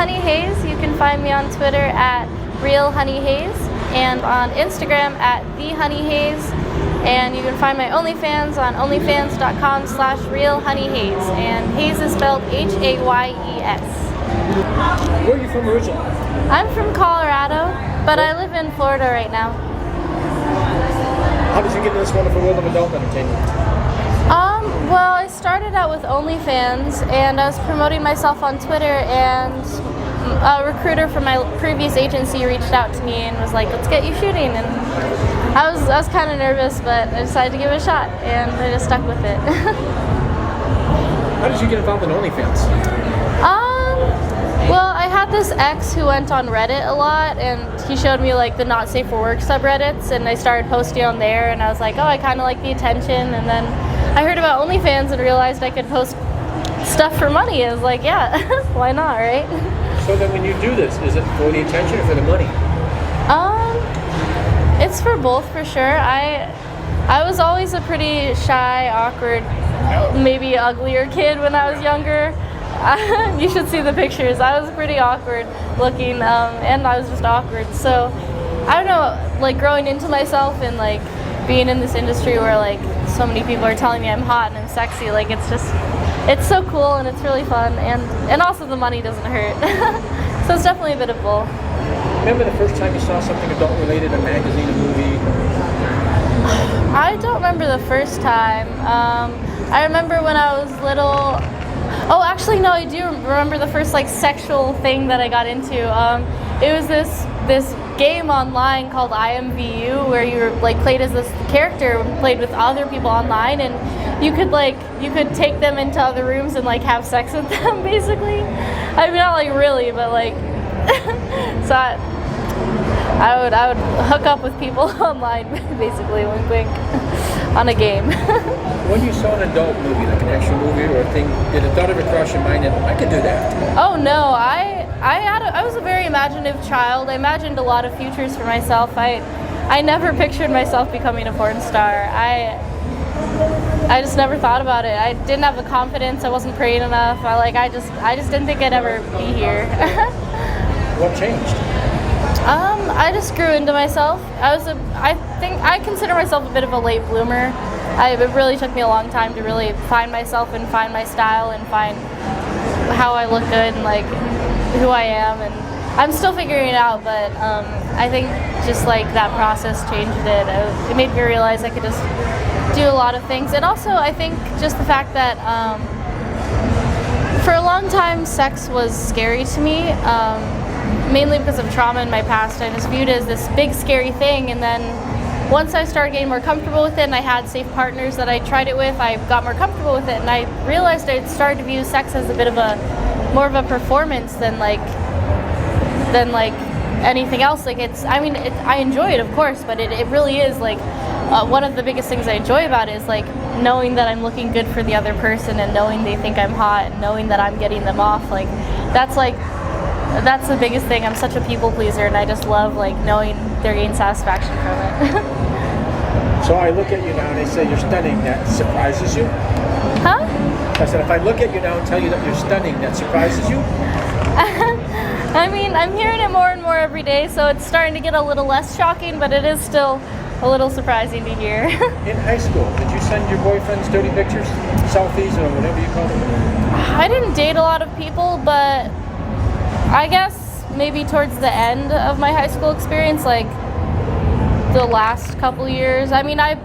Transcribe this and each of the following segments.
Honey Hayes. You can find me on Twitter at Real Honey Hayes and on Instagram at The Honey Hayes. And you can find my OnlyFans on onlyfans.com/realhoneyhays. And Hayes is spelled Hayes. Where are you from originally? I'm from Colorado, but I live in Florida right now. How did you get into this wonderful world of adult entertainment? Well, I started out with OnlyFans, and I was promoting myself on Twitter, and a recruiter from my previous agency reached out to me and was like, let's get you shooting. And I was kind of nervous, but I decided to give it a shot, and I just stuck with it. How did you get involved in OnlyFans? Well, I had this ex who went on Reddit a lot, and he showed me like the not safe for work subreddits, and I started posting on there, and I was like, oh, I kind of like the attention. And then I heard about OnlyFans and realized I could post stuff for money. I was like, yeah, why not, right? So then when you do this, is it for the attention or for the money? It's for both, for sure. I was always a pretty shy, awkward, maybe uglier kid when I was younger. You should see the pictures. I was pretty awkward looking, and I was just awkward. So I don't know, like growing into myself and like being in this industry where like so many people are telling me I'm hot and I'm sexy, like it's so cool and it's really fun, and also the money doesn't hurt. So it's definitely a bit of both. Remember the first time you saw something adult related, a magazine, a movie? I don't remember the first time. I remember when I was little. Oh, actually, no, I do remember the first like sexual thing that I got into. It was this game online called IMVU, where you were like played as this character, played with other people online, and you could take them into other rooms and like have sex with them, basically. I mean, not like really, but like so I would hook up with people online, basically, wink wink, on a game. When you saw an adult movie, like an action movie or a thing, did a thought ever cross your mind that I could do that? Oh no, I was a very imaginative child. I imagined a lot of futures for myself. I never pictured myself becoming a porn star. I just never thought about it. I didn't have the confidence. I wasn't praying enough. I just didn't think I'd ever be here. What changed? I just grew into myself. I consider myself a bit of a late bloomer. It really took me a long time to really find myself and find my style and find how I look good and like who I am, and I'm still figuring it out, but I think just like that process changed it. It made me realize I could just do a lot of things, and also I think just the fact that for a long time sex was scary to me, mainly because of trauma in my past. I just viewed it as this big scary thing, and then once I started getting more comfortable with it and I had safe partners that I tried it with, I got more comfortable with it, and I realized I started to view sex as a bit of more of a performance than like anything else. Like I enjoy it, of course, but it really is like one of the biggest things I enjoy about it is like knowing that I'm looking good for the other person, and knowing they think I'm hot, and knowing that I'm getting them off. That's the biggest thing. I'm such a people pleaser, and I just love like knowing they're getting satisfaction from it. So I look at you now and I say you're stunning. That surprises you? Huh? I said if I look at you now and tell you that you're stunning, that surprises you? I mean, I'm hearing it more and more every day, so it's starting to get a little less shocking, but it is still a little surprising to hear. In high school, did you send your boyfriends dirty pictures, selfies, or whatever you call them? I didn't date a lot of people, but I guess maybe towards the end of my high school experience, like the last couple years. I mean, I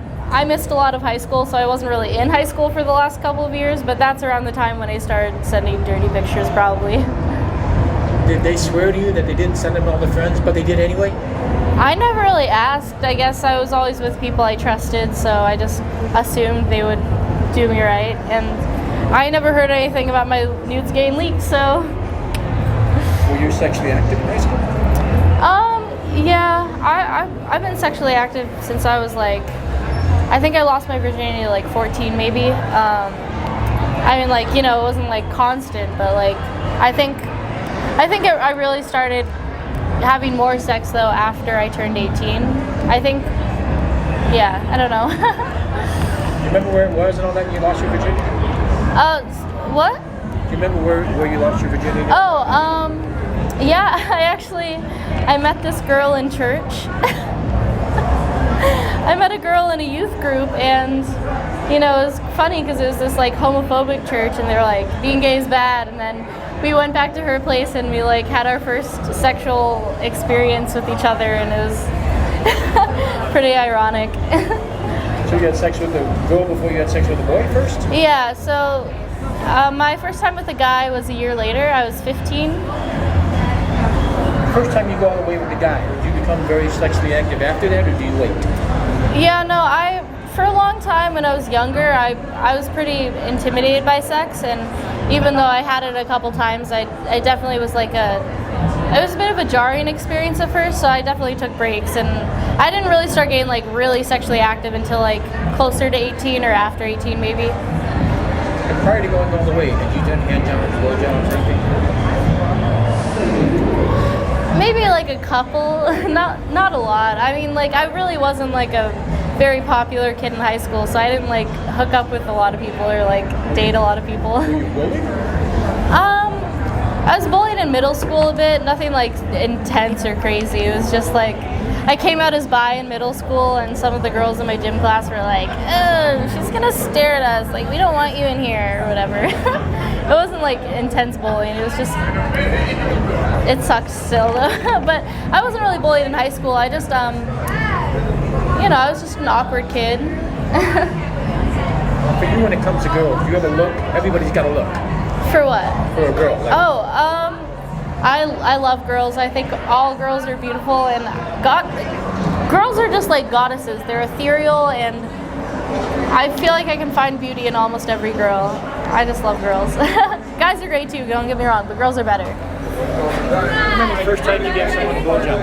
missed a lot of high school, so I wasn't really in high school for the last couple of years, but that's around the time when I started sending dirty pictures, probably. Did they swear to you that they didn't send them to all their friends, but they did anyway? I never really asked. I guess I was always with people I trusted, so I just assumed they would do me right, and I never heard anything about my nudes getting leaked, so... Were you sexually active in high school? Yeah, I've been sexually active since I was like, I think I lost my virginity at like 14 maybe. I mean, like, you know, it wasn't like constant, but like I think I really started having more sex though after I turned 18. I think, yeah, I don't know. You remember where it was and all that, and you lost your virginity? What? Do you remember where you lost your virginity? Oh, Yeah, I met this girl in church. I met a girl in a youth group, and it was funny because it was this like homophobic church, and they were like, being gay is bad, and then we went back to her place and we like had our first sexual experience with each other, and it was pretty ironic. So you had sex with the girl before you had sex with the boy first? Yeah, so my first time with a guy was a year later. I was 15. First time you go all the way with the guy, did you become very sexually active after that, or do you wait? Yeah, no, for a long time when I was younger, I was pretty intimidated by sex, and even though I had it a couple times, I definitely was like it was a bit of a jarring experience at first, so I definitely took breaks, and I didn't really start getting like really sexually active until like closer to 18 or after 18 maybe. And prior to going all the way, did you do hand jobs, blow jobs, anything? Maybe like a couple, not a lot. I mean, like I really wasn't like a very popular kid in high school, so I didn't like hook up with a lot of people or like date a lot of people. Were you bullied? I was bullied in middle school a bit, nothing like intense or crazy. It was just like I came out as bi in middle school, and some of the girls in my gym class were like, "Oh, she's gonna stare at us, like we don't want you in here," or whatever. It wasn't like intense bullying, it was just, it sucked still though. But I wasn't really bullied in high school. I just I was just an awkward kid. For you, when it comes to girls, do you have a look? Everybody's got a look. For what? For a girl. Like, I love girls. I think all girls are beautiful, and girls are just like goddesses. They're ethereal, and I feel like I can find beauty in almost every girl. I just love girls. Guys are great too, don't get me wrong, but girls are better. Remember the first time you gave someone a blowjob?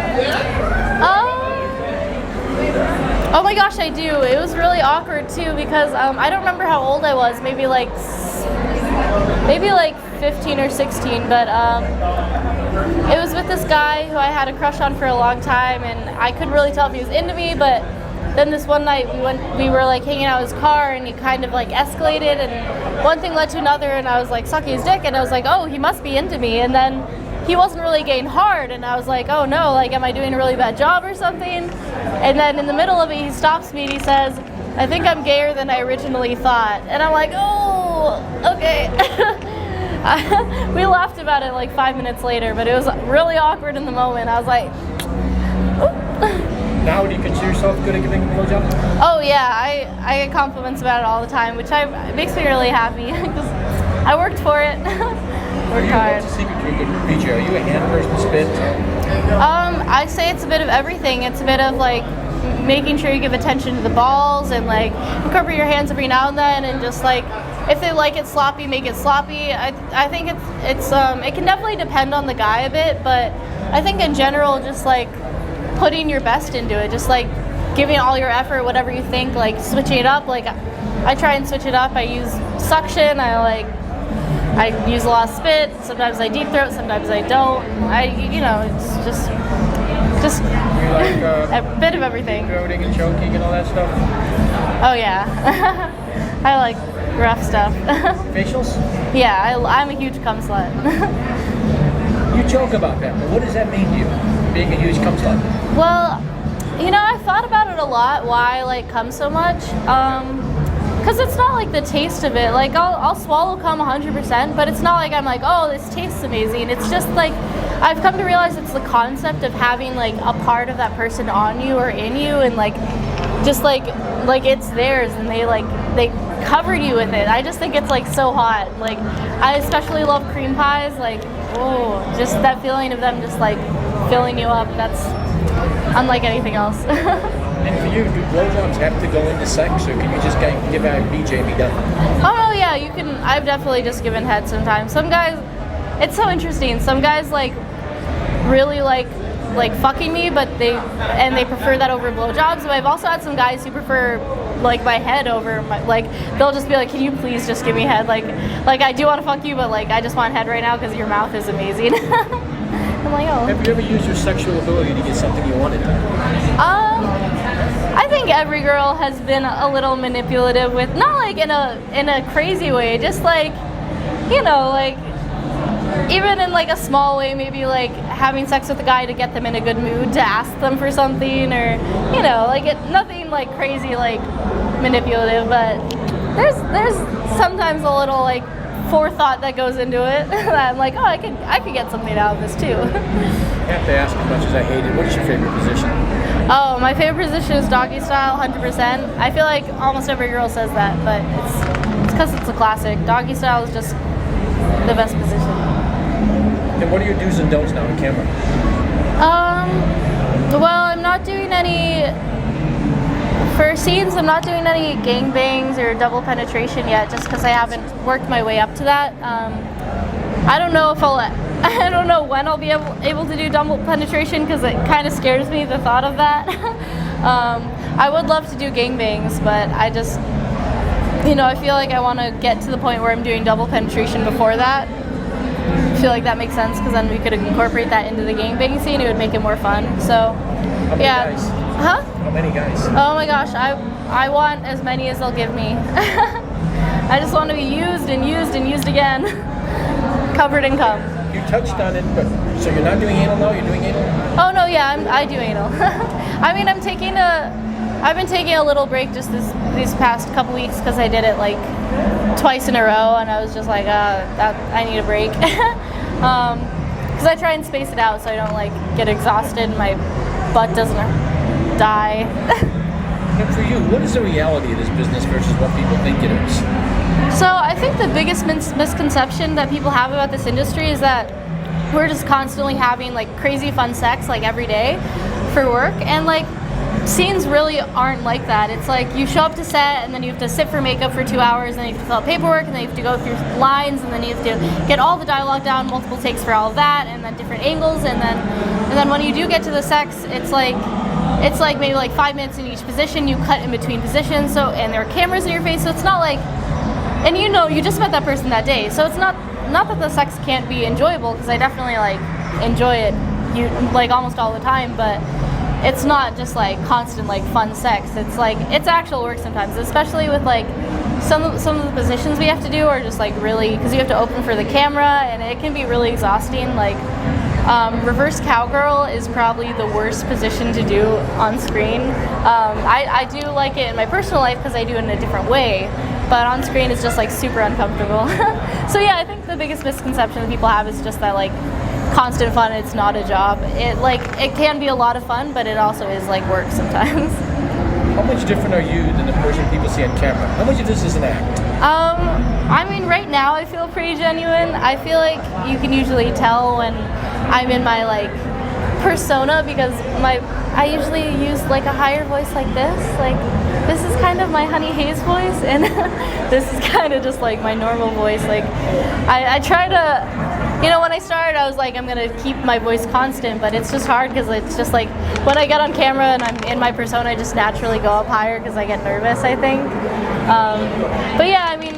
Oh my gosh, I do. It was really awkward too because I don't remember how old I was. Maybe like 15 or 16. But it was with this guy who I had a crush on for a long time, and I couldn't really tell if he was into me. But then this one night we were like hanging out in his car, and he kind of like escalated, and one thing led to another, and I was like sucking his dick, and I was like, oh, he must be into me. And then he wasn't really getting hard, and I was like, oh no, like am I doing a really bad job or something? And then in the middle of it, he stops me and he says, I think I'm gayer than I originally thought. And I'm like, oh, okay. We laughed about it like 5 minutes later, but it was really awkward in the moment. I was like, oop. Now, do you consider yourself good at giving a blowjob? Oh yeah, I get compliments about it all the time, which it makes me really happy because I worked for it. Worked hard. What's the secret to a good VJ? Are you a hand person, spit? I'd say it's a bit of everything. It's a bit of like making sure you give attention to the balls and like cover your hands every now and then, and just like if they like it sloppy, make it sloppy. I think it can definitely depend on the guy a bit, but I think in general just like putting your best into it, just like giving all your effort, whatever you think, like switching it up. Like I try and switch it up. I use suction. I use a lot of spit. Sometimes I deep throat. Sometimes I don't. It's just You like a bit of everything. throating and choking and all that stuff? Oh yeah, I like rough stuff. Facials? Yeah, I'm a huge cum slut. You joke about that, but what does that mean to you, being a huge cum slut? Well, I thought about it a lot. Why I like cum so much? Because it's not like the taste of it. Like I'll swallow cum 100%, but it's not like I'm like, oh, this tastes amazing. It's just like I've come to realize it's the concept of having like a part of that person on you or in you, and like just like it's theirs, and they covered you with it. I just think it's like so hot. Like I especially love cream pies. Like just that feeling of them just like filling you up. That's unlike anything else. And for you, do blowjobs have to go into sex, or can you just give out a BJ and be done? Oh no, yeah, you can. I've definitely just given head sometimes. Some guys, it's so interesting. Some guys like really like fucking me, but they prefer that over blowjobs. But I've also had some guys who prefer like my head over my, like they'll just be like, can you please just give me head? Like I do want to fuck you, but like I just want head right now because your mouth is amazing. I'm like, oh. Have you ever used your sexual ability to get something you wanted? I think every girl has been a little manipulative with, not like in a crazy way, just like, like even in like a small way, maybe like having sex with a guy to get them in a good mood, to ask them for something, or like nothing like crazy like manipulative, but there's sometimes a little like forethought that goes into it. I'm like, oh, I could get something out of this too. I have to ask, as much as I hate it, what is your favorite position? Oh, my favorite position is doggy style, 100%. I feel like almost every girl says that, but it's because it's a classic. Doggy style is just the best position. And what are your do's and don'ts now on camera? Well, I'm not doing any, for scenes, I'm not doing any gangbangs or double penetration yet, just because I haven't worked my way up to that. I don't know if I don't know when I'll be able to do double penetration, because it kind of scares me, the thought of that. I would love to do gangbangs, but I just, I feel like I want to get to the point where I'm doing double penetration before that. I feel like that makes sense, because then we could incorporate that into the gangbang scene. It would make it more fun. So, How many yeah. guys? Huh? How many guys? Oh my gosh, I want as many as they'll give me. I just want to be used and used and used again. Covered in cum. You touched on it, but so you're not doing anal now? You're doing anal? Oh no, yeah, I do anal. I mean, I've been taking a little break just these past couple weeks, because I did it like twice in a row, and I was just like, I need a break. Because I try and space it out so I don't like get exhausted and my butt doesn't die. And for you, what is the reality of this business versus what people think it is? So I think the biggest misconception that people have about this industry is that we're just constantly having like crazy fun sex like every day for work, and like scenes really aren't like that. It's like you show up to set, and then you have to sit for makeup for 2 hours, and then you have to fill out paperwork, and then you have to go through lines, and then you have to get all the dialogue down, multiple takes for all of that, and then different angles, and then when you do get to the sex, it's like maybe like 5 minutes in each position. You cut in between positions, and there are cameras in your face, so it's not like, and you just met that person that day, so it's not that the sex can't be enjoyable, because I definitely like enjoy it like almost all the time, but it's not just like constant like fun sex. It's like it's actual work sometimes, especially with like some of the positions we have to do are just like really, because you have to open for the camera, and it can be really exhausting. Like reverse cowgirl is probably the worst position to do on screen. I do like it in my personal life because I do it in a different way, but on screen it's just like super uncomfortable. So yeah, I think the biggest misconception that people have is just that like constant fun, it's not a job. It can be a lot of fun, but it also is like work sometimes. How much different are you than the person people see on camera? How much of this is an act? I mean, right now I feel pretty genuine. I feel like you can usually tell when I'm in my like persona, because I usually use like a higher voice like this. Like this is kind of my Honey Hayes voice, and this is kind of just like my normal voice. Like I try to, when I started, I was like, I'm gonna keep my voice constant, but it's just hard, because it's just like when I get on camera and I'm in my persona, I just naturally go up higher because I get nervous, I think. But yeah, I mean,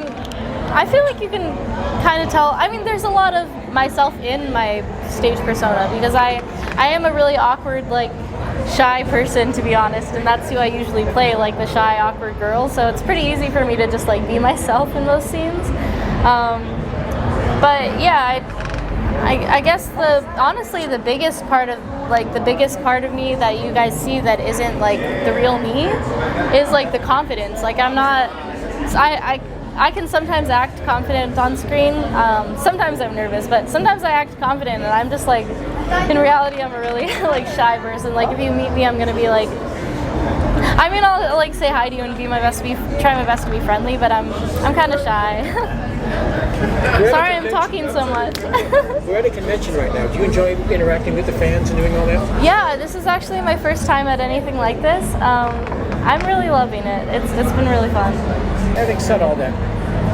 I feel like you can kind of tell. I mean, there's a lot of myself in my stage persona, because I am a really awkward, like shy person, to be honest, and that's who I usually play, like the shy, awkward girl. So it's pretty easy for me to just like be myself in those scenes. But yeah, I guess honestly the biggest part of me that you guys see that isn't like the real me is like the confidence. Like I can sometimes act confident on screen. Sometimes I'm nervous, but sometimes I act confident, and I'm just like, in reality, I'm a really like shy person. Like if you meet me, I'm gonna be like, I mean, I'll like say hi to you and try my best to be friendly, but I'm kind of shy. Sorry, I'm talking so much. We're at a convention right now. Do you enjoy interacting with the fans and doing all that? Yeah, this is actually my first time at anything like this. I'm really loving it. It's been really fun. Having said all that,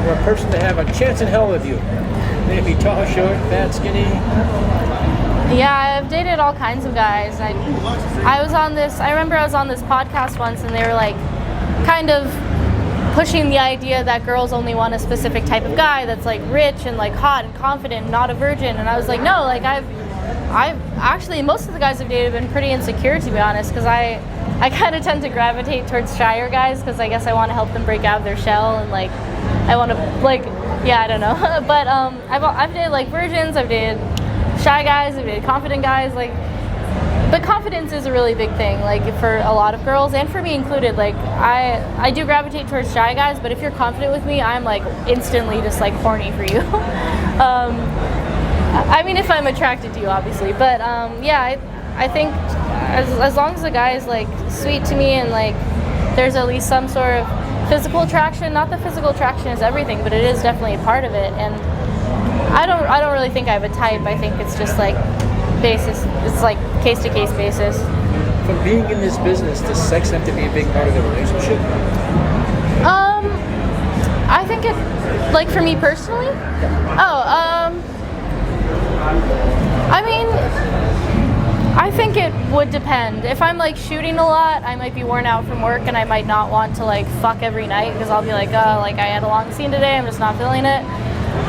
for a person to have a chance in hell with you, may it be tall, short, fat, skinny? Yeah, I've dated all kinds of guys. I remember I was on this podcast once, and they were like kind of pushing the idea that girls only want a specific type of guy that's like rich and like hot and confident, not a virgin. And I was like, no, like I've actually, most of the guys I've dated have been pretty insecure, to be honest, because I kind of tend to gravitate towards shyer guys, because I guess I want to help them break out of their shell, and like I want to like Yeah, I don't know. But I've dated like virgins, I've dated shy guys, I've dated confident guys, like, but confidence is a really big thing, like for a lot of girls and for me included. Like I do gravitate towards shy guys, but if you're confident with me, I'm like instantly just like horny for you. I mean, if I'm attracted to you, obviously, but yeah, I think as long as the guy is like sweet to me and like there's at least some sort of physical attraction. Not that physical attraction is everything, but it is definitely a part of it. And I don't really think I have a type. I think it's just like basis. It's like case to case basis. From being in this business, does sex have to be a big part of the relationship? I think it, like for me personally. I mean, I think it would depend. If I'm like shooting a lot, I might be worn out from work and I might not want to like fuck every night because I'll be like, oh, like I had a long scene today, I'm just not feeling it.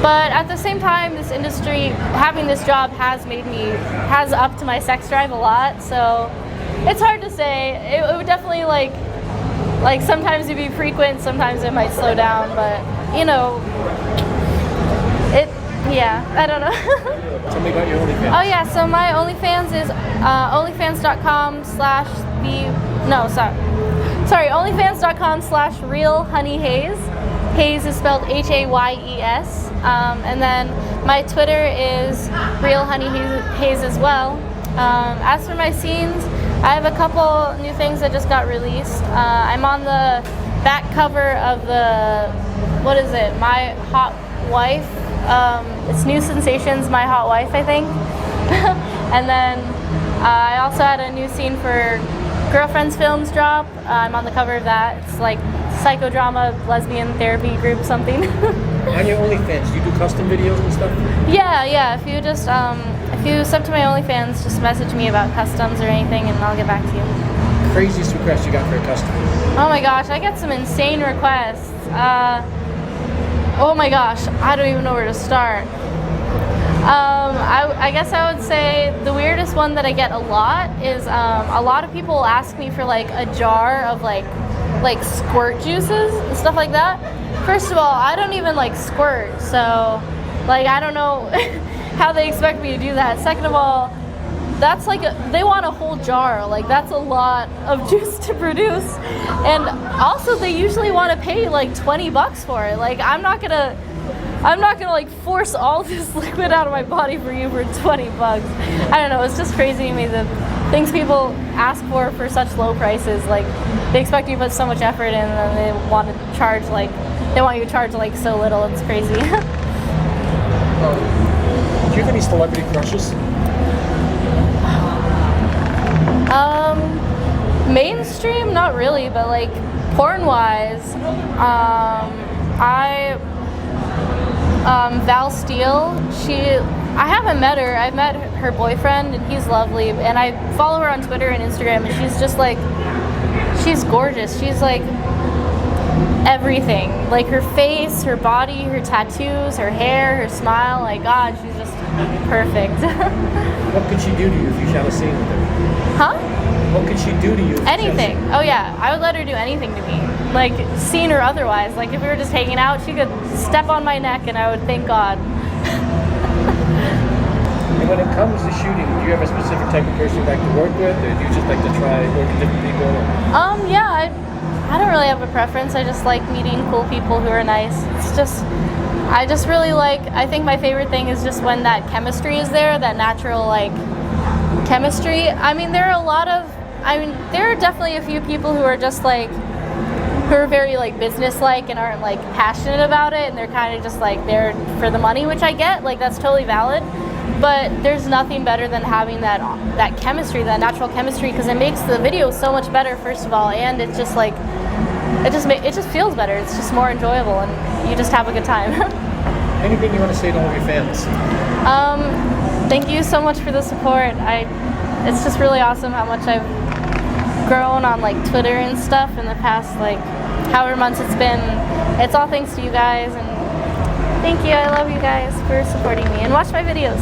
But at the same time, this industry, having this job has upped my sex drive a lot, so it's hard to say. It would definitely like sometimes it'd be frequent, sometimes it might slow down, but you know, yeah, I don't know. Tell me about your OnlyFans. Oh yeah, so my OnlyFans is onlyfans.com/OnlyFans.com/realhoneyhaze. Hayes is spelled Hayes. And then my Twitter is realhoneyhaze as well. As for my scenes, I have a couple new things that just got released. I'm on the back cover of the, what is it, My Hot Wife. It's New Sensations, My Hot Wife, I think. And then I also had a new scene for Girlfriends Films drop. I'm on the cover of that. It's like psychodrama, lesbian therapy group, something. On your OnlyFans, do you do custom videos and stuff? Yeah. If you just if you sub to my OnlyFans, just message me about customs or anything, and I'll get back to you. Craziest request you got for a custom? Oh my gosh, I get some insane requests. Oh my gosh, I don't even know where to start. I guess I would say the weirdest one that I get a lot is a lot of people ask me for like a jar of like squirt juices and stuff like that. First of all, I don't even like squirt, so like I don't know how they expect me to do that. Second of all, that's like they want a whole jar, like that's a lot of juice to produce, and also they usually want to pay like $20 for it. Like I'm not gonna like force all this liquid out of my body for you for $20. I don't know, it's just crazy to me the things people ask for such low prices. Like they expect you to put so much effort in, and then they want you to charge like so little. It's crazy. Do you have any celebrity crushes? Mainstream, not really, but like porn-wise, Val Steele, I haven't met her. I've met her boyfriend, and he's lovely, and I follow her on Twitter and Instagram, and she's just like, she's gorgeous. She's like everything, like her face, her body, her tattoos, her hair, her smile. Like God, she's just perfect. What could she do to you if you shot a scene with her? Huh? What could she do to you? Anything. Oh yeah, I would let her do anything to me, like scene or otherwise. Like if we were just hanging out, she could step on my neck and I would thank God. And when it comes to shooting, do you have a specific type of person you like to work with, or do you just like to try work with different people? Yeah, I don't really have a preference. I just like meeting cool people who are nice. I just really like, I think my favorite thing is just when that chemistry is there, that natural like chemistry. I mean, there are definitely a few people who are just like, who are very like business-like and aren't like passionate about it, and they're kind of just like there for the money, which I get, like that's totally valid. But there's nothing better than having that chemistry, that natural chemistry, because it makes the video so much better, first of all, and it's just like, it just feels better. It's just more enjoyable, and you just have a good time. Anything you want to say to all of your fans? Thank you so much for the support. It's just really awesome how much I've grown on like Twitter and stuff in the past like however months it's been. It's all thanks to you guys, and thank you. I love you guys for supporting me, and watch my videos.